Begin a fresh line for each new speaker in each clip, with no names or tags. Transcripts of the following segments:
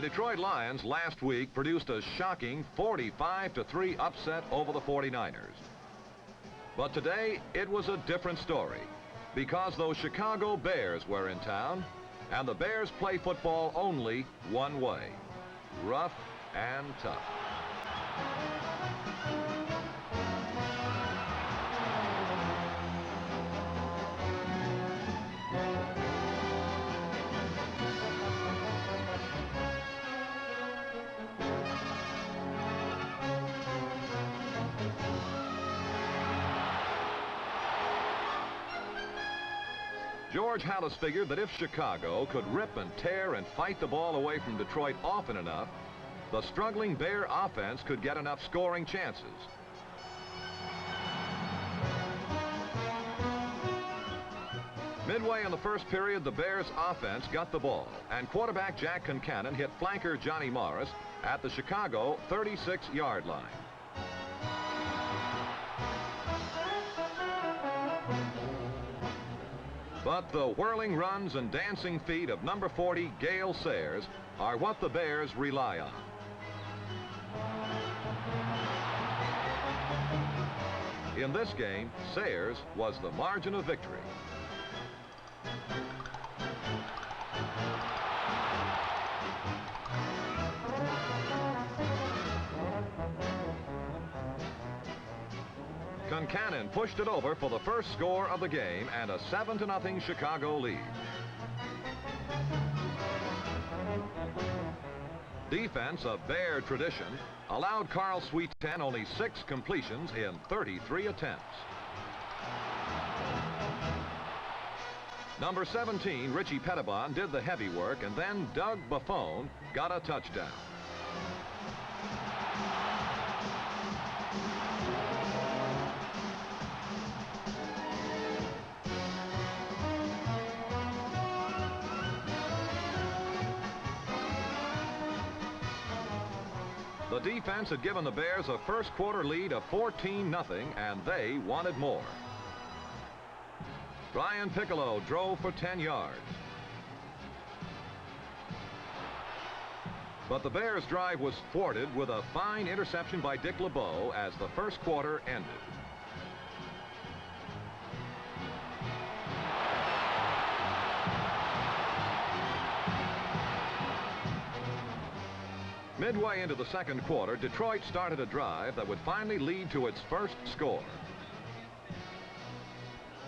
The Detroit Lions last week produced a shocking 45-3 upset over the 49ers. But today, it was a different story because those Chicago Bears were in town, and the Bears play football only one way: rough and tough. George Halas figured that if Chicago could rip and tear and fight the ball away from Detroit often enough, the struggling Bear offense could get enough scoring chances. Midway in the first period, the Bears offense got the ball, and quarterback Jack Concannon hit flanker Johnny Morris at the Chicago 36-yard line. But the whirling runs and dancing feet of number 40, Gale Sayers, are what the Bears rely on. In this game, Sayers was the margin of victory. Concannon pushed it over for the first score of the game and a 7-0 Chicago lead. Defense of Bear tradition allowed Carl Sweeten only 6 completions in 33 attempts. Number 17, Richie Pettibon, did the heavy work, and then Doug Buffone got a touchdown. The defense had given the Bears a first quarter lead of 14-0, and they wanted more. Brian Piccolo drove for 10 yards. But the Bears' drive was thwarted with a fine interception by Dick LeBeau as the first quarter ended. Midway into the second quarter, Detroit started a drive that would finally lead to its first score.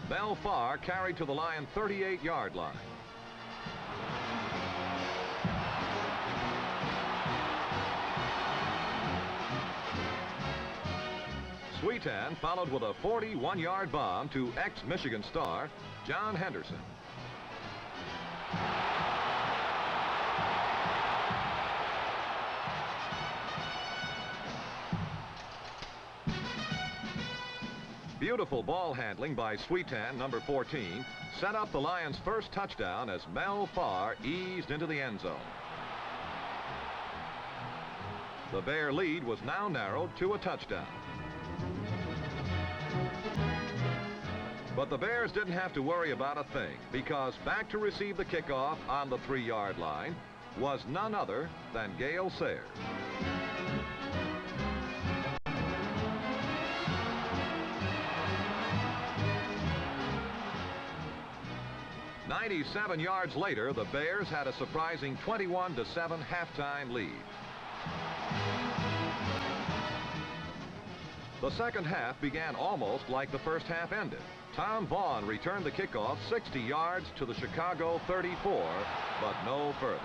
Mel Farr carried to the Lion 38-yard line. Sweeten followed with a 41-yard bomb to ex-Michigan star John Henderson. Beautiful ball handling by Sweeten, number 14, set up the Lions' first touchdown as Mel Farr eased into the end zone. The Bear lead was now narrowed to a touchdown. But the Bears didn't have to worry about a thing, because back to receive the kickoff on the 3-yard line was none other than Gale Sayers. 97 yards later, the Bears had a surprising 21-7 halftime lead. The second half began almost like the first half ended. Tom Vaughn returned the kickoff 60 yards to the Chicago 34, but no further.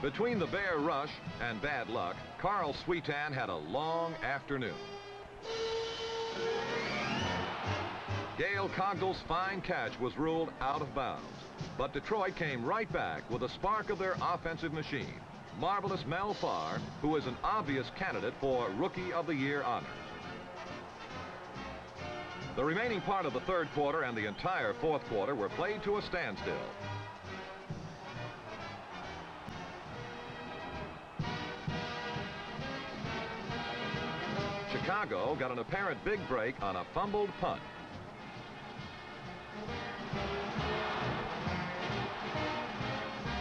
Between the Bear rush and bad luck, Carl Sweeten had a long afternoon. Gale Cogdell's fine catch was ruled out of bounds, but Detroit came right back with a spark of their offensive machine. Marvelous Mel Farr, who is an obvious candidate for Rookie of the Year honors. The remaining part of the third quarter and the entire fourth quarter were played to a standstill. Chicago got an apparent big break on a fumbled punt.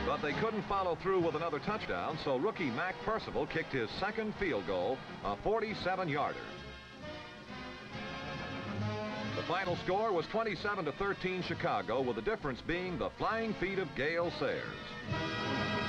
But they couldn't follow through with another touchdown, so rookie Mac Percival kicked his second field goal, a 47-yarder. The final score was 27-13 Chicago, with the difference being the flying feet of Gale Sayers.